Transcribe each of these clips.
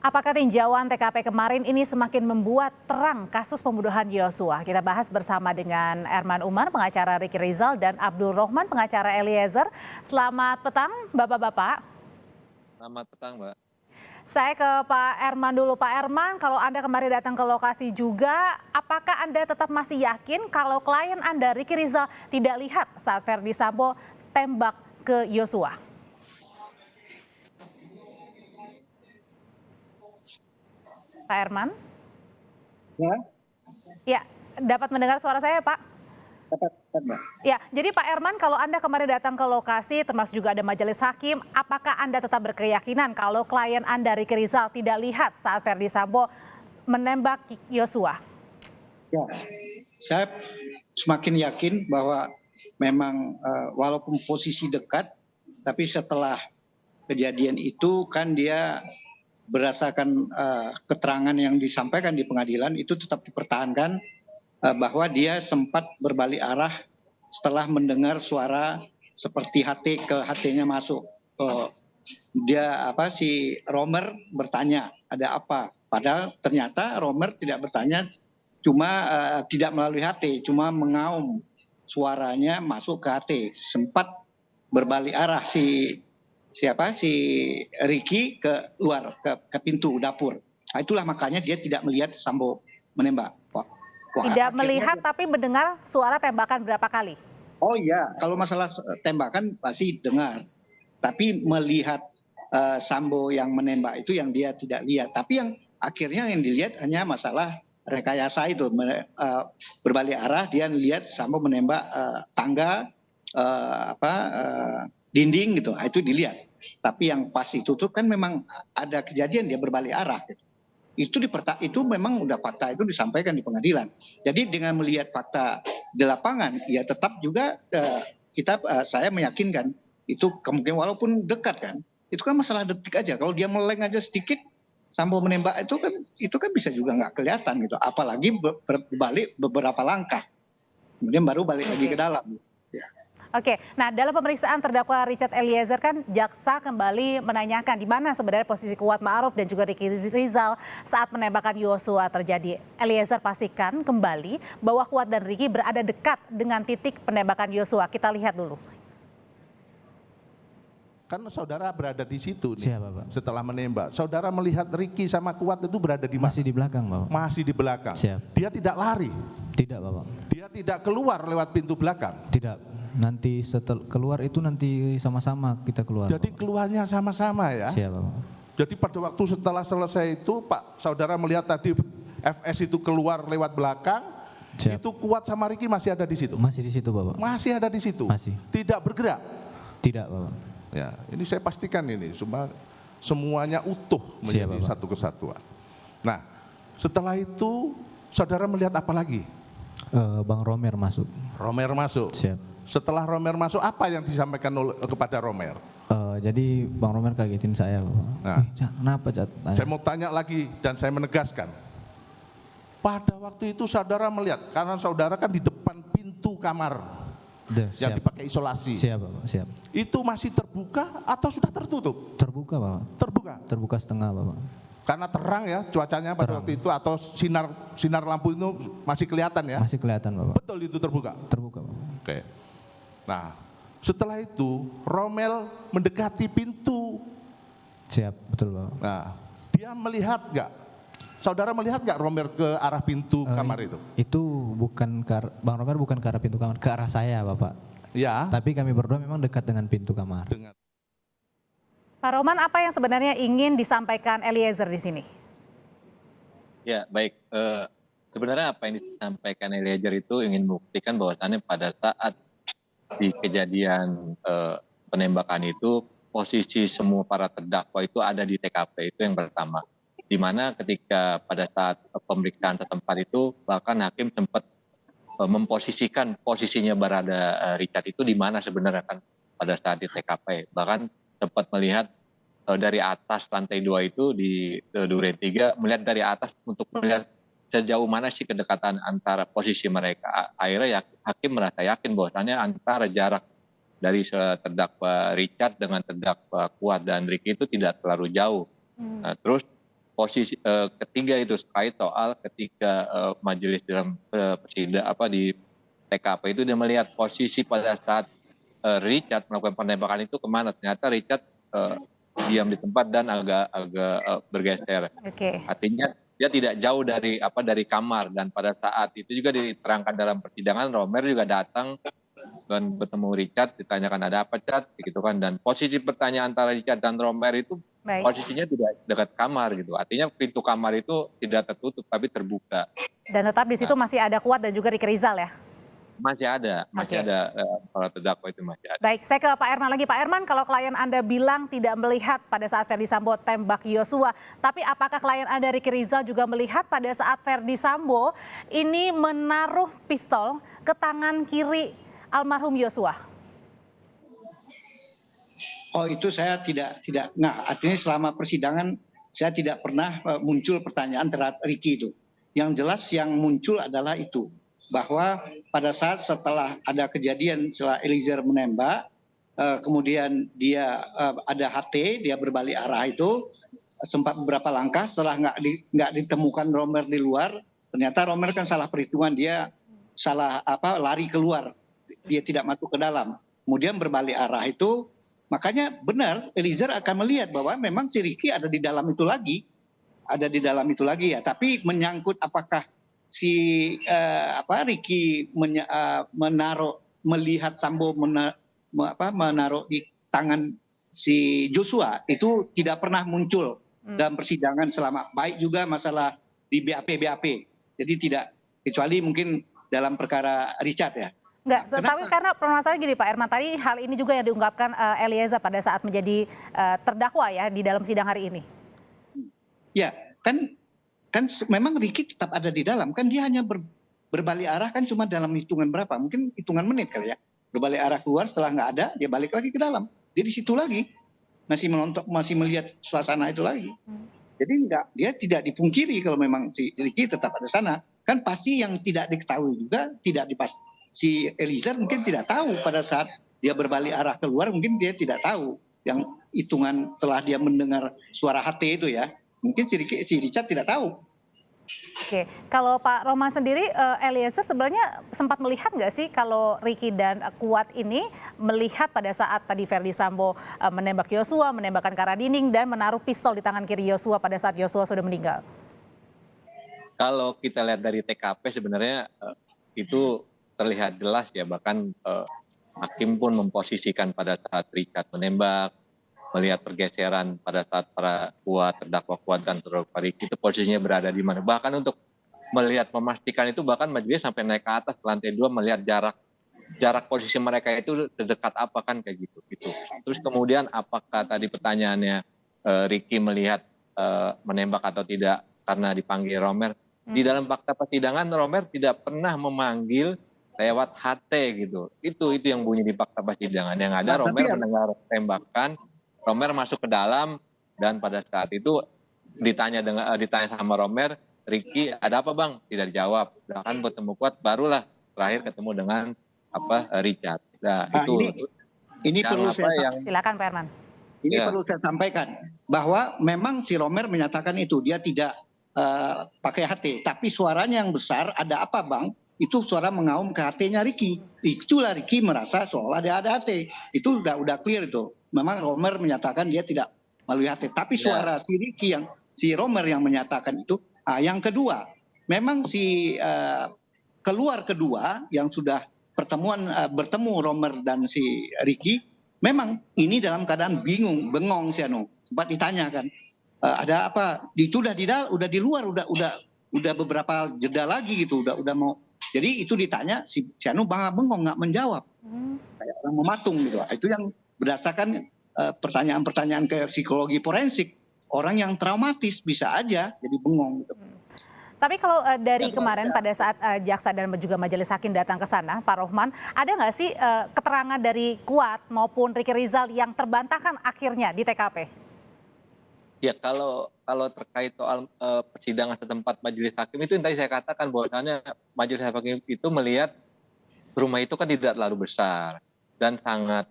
Apakah tinjauan TKP kemarin ini semakin membuat terang kasus pembunuhan Yosua? Kita bahas bersama dengan Erman Umar, pengacara Ricky Rizal, dan Abdul Rohman, pengacara Eliezer. Selamat petang, Bapak-Bapak. Selamat petang, Mbak. Saya ke Pak Erman dulu. Pak Erman, kalau Anda kemarin datang ke lokasi juga, apakah Anda tetap masih yakin kalau klien Anda, Ricky Rizal, tidak lihat saat Verdi Sambo tembak ke Yosua? Pak Erman? Ya, Ya, dapat mendengar suara saya, Pak? dapat, Mbak. Ya, jadi Pak Erman, kalau Anda kemarin datang ke lokasi, termasuk juga ada majelis hakim, apakah Anda tetap berkeyakinan kalau klien Anda, Ricky Rizal, tidak lihat saat Verdi Sambo menembak Yosua? Ya, saya semakin yakin bahwa memang walaupun posisi dekat, tapi setelah kejadian itu kan dia berdasarkan keterangan yang disampaikan di pengadilan itu tetap dipertahankan bahwa dia sempat berbalik arah setelah mendengar suara seperti HT-nya masuk. Dia si Romer bertanya ada apa, padahal ternyata Romer tidak bertanya, cuma tidak melalui HT, cuma mengaum suaranya masuk ke HT, sempat berbalik arah si Ricky ke luar ke pintu dapur. Nah, itulah makanya dia tidak melihat Sambo menembak. Tidak melihat tapi mendengar suara tembakan berapa kali? Oh iya, kalau masalah tembakan pasti dengar. Tapi melihat Sambo yang menembak itu yang dia tidak lihat. Tapi yang akhirnya yang dilihat hanya masalah rekayasa itu, berbalik arah dia lihat Sambo menembak tangga dinding gitu. Nah, itu dilihat. Tapi yang pas itu tuh kan memang ada kejadian dia berbalik arah gitu. Itu memang udah fakta itu disampaikan di pengadilan. Jadi dengan melihat fakta di lapangan, ya tetap juga saya meyakinkan itu kemungkinan walaupun dekat kan, itu kan masalah detik aja. Kalau dia meleng aja sedikit, Sambo menembak itu kan bisa juga nggak kelihatan gitu. Apalagi berbalik beberapa langkah, kemudian baru balik lagi ke dalam. Ya. Oke, nah dalam pemeriksaan terdakwa Richard Eliezer kan jaksa kembali menanyakan di mana sebenarnya posisi Kuat Ma'ruf dan juga Ricky Rizal saat penembakan Yosua terjadi. Eliezer pastikan kembali bahwa Kuat dan Ricky berada dekat dengan titik penembakan Yosua. Kita lihat dulu. Kan saudara berada di situ nih. Siapa, Pak? Setelah menembak, saudara melihat Ricky sama Kuat itu berada di mana? Masih di belakang, Bapak. Masih di belakang. Siap. Dia tidak lari. Tidak, Bapak. Dia tidak keluar lewat pintu belakang. Tidak. Nanti setelah keluar itu nanti sama-sama kita keluar. Jadi Bapak. keluarnya sama-sama ya. Siap, Bapak. Jadi pada waktu setelah selesai itu, Pak, saudara melihat tadi FS itu keluar lewat belakang. Siap. Itu Kuat sama Ricky masih ada di situ. Masih di situ, Bapak. Masih ada di situ. Masih. Tidak bergerak. Tidak, Bapak. Ya, ini saya pastikan ini semuanya utuh menjadi Bapak. satu kesatuan. Nah, setelah itu saudara melihat apa lagi? Bang Romer masuk. Romer masuk. Siap. Setelah Romer masuk, apa yang disampaikan kepada Romer? Jadi Bang Romer kagetin saya, Bapak. Nah. Cat, kenapa, Cat? Saya mau tanya lagi dan saya menegaskan. Pada waktu itu saudara melihat, karena saudara kan di depan pintu kamar yang dipakai isolasi. Siap, Bapak. Siap. Itu masih terbuka atau sudah tertutup? Terbuka, Bapak. Terbuka. Terbuka setengah, Bapak. Karena terang ya cuacanya pada Terang. waktu itu, atau sinar lampu itu masih kelihatan ya? Masih kelihatan, Bapak. Betul itu terbuka? Terbuka, Bapak. Oke. Nah, setelah itu Romel mendekati pintu. Siap, betul, Bapak. Nah, dia melihat nggak? Saudara melihat nggak Romel ke arah pintu kamar itu? Itu bukan Bang Romer bukan ke arah pintu kamar, ke arah saya, Bapak. Ya. Tapi kami berdua memang dekat dengan pintu kamar. Dengan Pak Roman, apa yang sebenarnya ingin disampaikan Eliezer di sini? Ya, baik. Sebenarnya apa yang disampaikan Eliezer itu ingin membuktikan bahwasannya pada saat di kejadian penembakan itu, posisi semua para terdakwa itu ada di TKP, itu yang pertama. Di mana ketika pada saat pemeriksaan setempat itu, bahkan hakim sempat memposisikan posisinya Barada Richard itu di mana sebenarnya kan pada saat di TKP. Bahkan sempat melihat dari atas lantai 2 itu di Duren 3, melihat dari atas untuk melihat sejauh mana sih kedekatan antara posisi mereka. Akhirnya hakim merasa yakin bahwasannya antara jarak dari terdakwa Richard dengan terdakwa Kuat dan Ricky itu tidak terlalu jauh. Nah, terus posisi ketiga itu terkait soal ketika majelis dalam persidangan di TKP itu dia melihat posisi pada saat Richard melakukan penembakan itu kemana. Ternyata Richard diam di tempat dan agak bergeser. Oke. Artinya dia tidak jauh dari kamar, dan pada saat itu juga diterangkan dalam persidangan Romer juga datang dan bertemu Richard, ditanyakan ada apa Cat gitu kan, dan posisi pertanyaan antara Richard dan Romer itu Baik. posisinya tidak dekat kamar gitu. Artinya pintu kamar itu tidak tertutup tapi terbuka. Dan tetap di situ masih ada Kuat dan juga Ricky Rizal ya? Masih ada Oke. para terdakwa itu masih ada. Baik, saya ke Pak Herman lagi. Pak Herman, kalau klien Anda bilang tidak melihat pada saat Verdi Sambo tembak Yosua, tapi apakah klien Anda Ricky Rizal juga melihat pada saat Verdi Sambo ini menaruh pistol ke tangan kiri almarhum Yosua? Oh itu saya tidak. Nah artinya selama persidangan saya tidak pernah muncul pertanyaan terhadap Ricky itu. Yang jelas yang muncul adalah itu, bahwa pada saat setelah ada kejadian setelah Eliezer menembak, kemudian dia ada HT, dia berbalik arah itu, sempat beberapa langkah setelah nggak ditemukan Romer di luar, ternyata Romer kan salah perhitungan, dia salah lari keluar, dia tidak masuk ke dalam, kemudian berbalik arah itu. Makanya benar Eliezer akan melihat bahwa memang si Ricky ada di dalam itu lagi, ya. Tapi menyangkut apakah si Ricky melihat Sambo menaruh di tangan si Joshua itu tidak pernah muncul dalam persidangan selama, baik juga masalah di BAP. Jadi tidak, kecuali mungkin dalam perkara Richard ya. Enggak, tapi karena permasalahan gini Pak Herman, tadi hal ini juga yang diungkapkan Eliezer pada saat menjadi terdakwa ya di dalam sidang hari ini. Ya, kan memang Ricky tetap ada di dalam, kan dia hanya berbalik arah kan cuma dalam hitungan berapa, mungkin hitungan menit kali ya. Berbalik arah keluar, setelah nggak ada, dia balik lagi ke dalam. Dia di situ lagi, masih melihat suasana itu lagi. Jadi dia tidak dipungkiri kalau memang si Ricky tetap ada sana. Kan pasti yang tidak diketahui juga, si Eliezer mungkin tidak tahu pada saat dia berbalik arah keluar, mungkin dia tidak tahu yang hitungan setelah dia mendengar suara HT itu ya. Mungkin si Richard tidak tahu. Oke, kalau Pak Roman sendiri, Eliezer sebenarnya sempat melihat nggak sih kalau Ricky dan Kuat ini melihat pada saat tadi Verdi Sambo menembak Yosua, menembakkan ke arah dinding dan menaruh pistol di tangan kiri Yosua pada saat Yosua sudah meninggal? Kalau kita lihat dari TKP sebenarnya itu terlihat jelas ya, bahkan hakim pun memposisikan pada saat Richard menembak, melihat pergeseran pada saat para terdakwa Kuat dan terdakwa Ricky itu posisinya berada di mana. Bahkan untuk memastikan itu, bahkan majelis sampai naik ke atas ke lantai 2 melihat jarak posisi mereka itu terdekat apa kan kayak gitu. Terus kemudian apakah tadi pertanyaannya Ricky melihat menembak atau tidak karena dipanggil Romer. Di dalam fakta persidangan Romer tidak pernah memanggil lewat HT gitu. Itu yang bunyi di fakta persidangan. Yang ada Romer mendengar tembakan, Romer masuk ke dalam, dan pada saat itu ditanya sama Romer, Ricky ada apa bang? Tidak dijawab. Bahkan bertemu Kuat, barulah terakhir ketemu dengan Richard. Nah, ini perlu silakan Pak Herman. Ini perlu saya sampaikan bahwa memang si Romer menyatakan itu dia tidak pakai HT, tapi suaranya yang besar, ada apa bang? Itu suara mengaum ke HT-nya Ricky. Itulah Ricky merasa seolah dia ada HT. Itu udah clear itu. Memang Romer menyatakan dia tidak melalui HT. Tapi suara si Ricky si Romer yang menyatakan itu. Yang kedua, memang keluar kedua yang sudah bertemu Romer dan si Ricky, memang ini dalam keadaan bengong si sempat ditanyakan. Ada apa? Itu udah di luar, udah beberapa jeda lagi gitu, udah mau. Jadi itu ditanya si bengong nggak menjawab, kayak orang mematung gitu. Itu yang berdasarkan pertanyaan-pertanyaan ke psikologi forensik, orang yang traumatis bisa aja jadi bengong gitu. Tapi kalau dari kemarin pada saat jaksa dan juga majelis hakim datang ke sana, Pak Rohman, ada nggak sih keterangan dari Kuat maupun Ricky Rizal yang terbantahkan akhirnya di TKP? Ya, kalau terkait soal persidangan setempat majelis hakim itu yang tadi saya katakan bahwasannya majelis hakim itu melihat rumah itu kan tidak terlalu besar dan sangat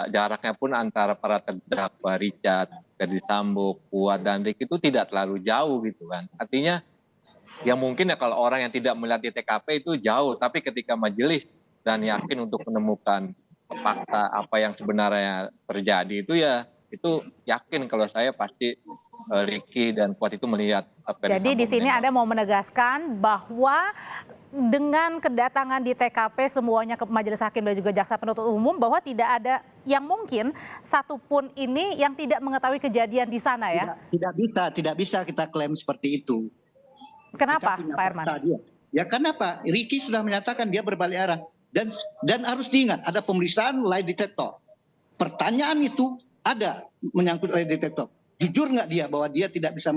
jaraknya pun antara para terdakwa Richard, Ferdi Sambo, Kuat, dan Ricky itu tidak terlalu jauh gitu kan. Artinya ya mungkin ya kalau orang yang tidak melihat di TKP itu jauh, tapi ketika majelis dan yakin untuk menemukan fakta apa yang sebenarnya terjadi itu yakin kalau saya pasti Ricky dan Kuat itu melihat Ferdi Jadi Sambo di sini menembak. Anda mau menegaskan bahwa dengan kedatangan di TKP semuanya ke Majelis Hakim dan juga Jaksa Penuntut Umum bahwa tidak ada yang mungkin satupun ini yang tidak mengetahui kejadian di sana ya? Tidak bisa kita klaim seperti itu. Kenapa Kita punya Pak Herman? fakta dia. Ya kenapa? Ricky sudah menyatakan dia berbalik arah. Dan harus diingat, ada pemeriksaan lie detector. Pertanyaan itu ada menyangkut lie detector. Jujur nggak dia bahwa dia tidak bisa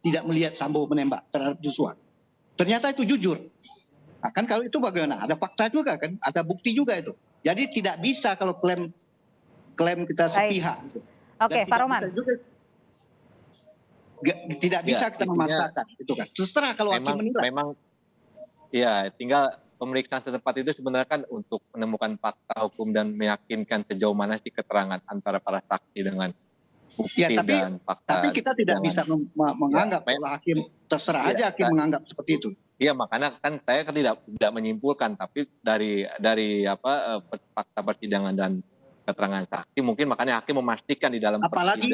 tidak melihat Sambo menembak terhadap Joshua? Ternyata itu jujur. Nah, kan kalau itu bagaimana? Ada fakta juga kan, ada bukti juga itu. Jadi tidak bisa kalau klaim kita sepihak. Gitu. Oke, Pak Roman. Tidak bisa kita memaksakan, itu kan. Terserah kalau hakim menilai. Memang, ya tinggal pemeriksaan setempat itu sebenarnya kan untuk menemukan fakta hukum dan meyakinkan sejauh mana sih keterangan antara para saksi dengan bukti Ya, dan fakta. tapi kita tidak bisa menganggap kalau hakim terserah aja hakim menganggap seperti itu. Iya, makanya kan saya tidak menyimpulkan, tapi dari fakta persidangan dan keterangan saksi mungkin makanya hakim memastikan di dalam apalagi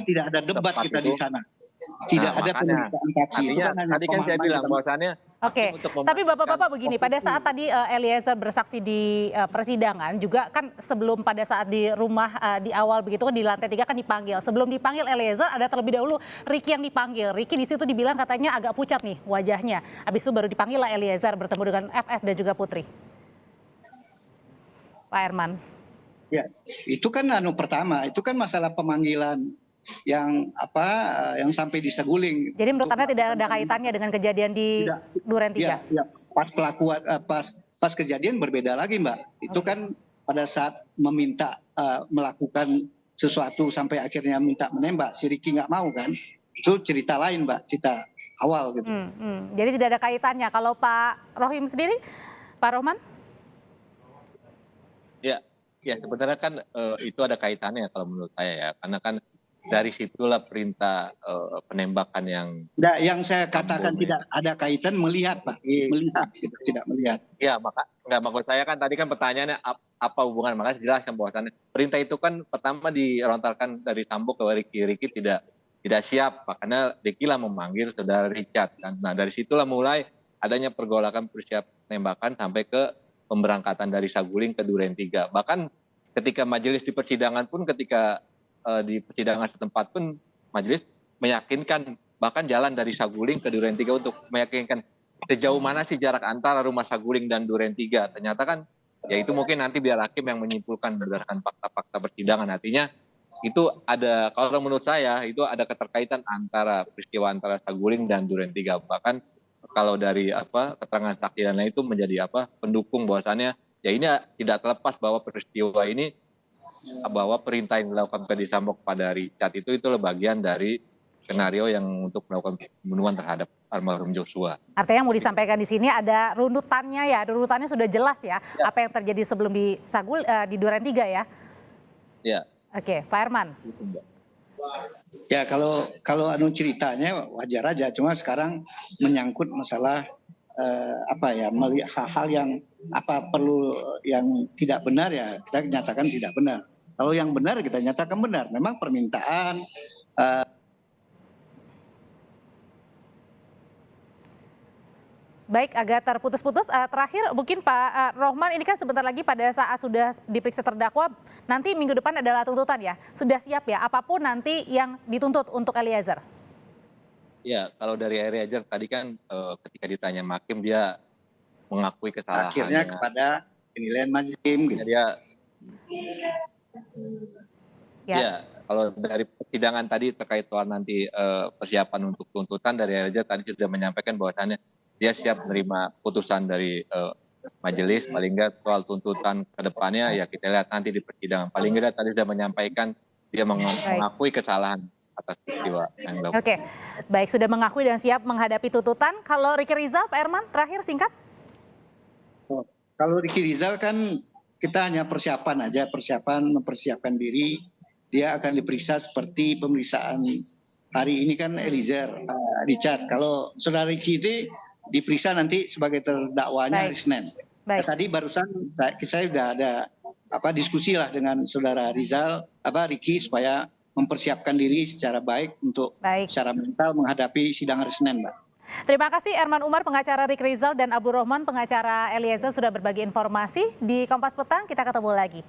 tidak ada debat kita di sana. Tidak ada pemeriksaan saksi. Artinya, tadi kan saya bilang bahwasannya. Oke, tapi Bapak-Bapak begini, pada saat tadi Eliezer bersaksi di persidangan juga kan sebelum pada saat di rumah di awal begitu kan di lantai 3 kan dipanggil. Sebelum dipanggil Eliezer ada terlebih dahulu Ricky yang dipanggil. Ricky di situ dibilang katanya agak pucat nih wajahnya. Habis itu baru dipanggil lah Eliezer bertemu dengan FS dan juga Putri. Pak Herman. Ya, itu kan pertama, itu kan masalah pemanggilan yang sampai di Saguling. Jadi menurut Anda tidak ada kaitannya dengan kejadian di Duren 3? Ya, pas kejadian berbeda lagi Mbak. Itu kan pada saat meminta melakukan sesuatu sampai akhirnya minta menembak, si Ricky nggak mau kan. Itu cerita lain Mbak, cerita awal gitu. Jadi tidak ada kaitannya. Kalau Pak Rohim sendiri, Pak Rohman? Ya sebenarnya kan itu ada kaitannya kalau menurut saya ya, karena kan dari situlah perintah penembakan yang saya katakan tidak ada kaitan melihat Pak, tidak melihat. Ya nggak maksud saya kan tadi kan pertanyaannya apa hubungan, makanya jelaskan bahwasannya perintah itu kan pertama dirontarkan dari Sambo ke Ricky tidak siap, makanya Ricky lah memanggil saudara Richard kan. Nah dari situlah mulai adanya pergolakan persiapan penembakan sampai ke pemberangkatan dari Saguling ke Duren 3. Bahkan ketika majelis di persidangan pun di persidangan setempat pun majelis meyakinkan bahkan jalan dari Saguling ke Duren 3 untuk meyakinkan sejauh mana sih jarak antara rumah Saguling dan Duren 3. Ternyata kan ya itu mungkin nanti biar hakim yang menyimpulkan berdasarkan fakta-fakta persidangan. Artinya itu ada, kalau menurut saya itu ada keterkaitan antara peristiwa antara Saguling dan Duren 3. Bahkan kalau dari keterangan saksi dan lain itu menjadi pendukung bahwasannya ya ini tidak terlepas bahwa peristiwa ini bahwa perintah yang dilakukan Ferdi Sambo kepada Richard itu bagian dari skenario yang untuk melakukan pembunuhan terhadap almarhum Joshua. Artinya yang mau disampaikan di sini ada runutannya ya, runutannya sudah jelas ya, apa yang terjadi sebelum di di Duren 3 ya. Ya. Oke, Pak Herman. Ya kalau ceritanya wajar aja, cuma sekarang menyangkut masalah melihat hal-hal yang perlu yang tidak benar ya kita nyatakan tidak benar. Kalau yang benar kita nyatakan benar. Memang permintaan Baik, agak terputus-putus. Terakhir mungkin Pak Rohman, ini kan sebentar lagi pada saat sudah diperiksa terdakwa, nanti minggu depan adalah tuntutan ya. Sudah siap ya apapun nanti yang dituntut untuk Eliezer? Ya, kalau dari Eliezer tadi kan ketika ditanya hakim dia mengakui kesalahannya. Akhirnya kepada penilaian majelis gitu. Ya, kalau dari persidangan tadi terkait soal nanti persiapan untuk tuntutan dari Eliezer tadi sudah menyampaikan bahwasannya dia siap menerima putusan dari majelis. Paling nggak soal tuntutan ke depannya ya kita lihat nanti di persidangan. Paling nggak tadi sudah menyampaikan dia mengakui kesalahan atas peristiwa yang dilakukan. Oke, baik, sudah mengakui dan siap menghadapi tuntutan. Kalau Ricky Rizal, Pak Herman, terakhir singkat. Kalau Ricky Rizal kan kita hanya persiapan aja, mempersiapkan diri dia akan diperiksa seperti pemeriksaan hari ini kan Eliezer, Richard. Kalau saudara Ricky itu diperiksa nanti sebagai terdakwanya hari Senin. Baik. Tadi barusan saya sudah ada diskusi lah dengan saudara Ricky supaya mempersiapkan diri secara baik untuk secara mental menghadapi sidang hari Senin, Mbak. Terima kasih Erman Umar, pengacara Ricky Rizal, dan Abdul Rohman, pengacara Eliezer, sudah berbagi informasi di Kompas Petang. Kita ketemu lagi.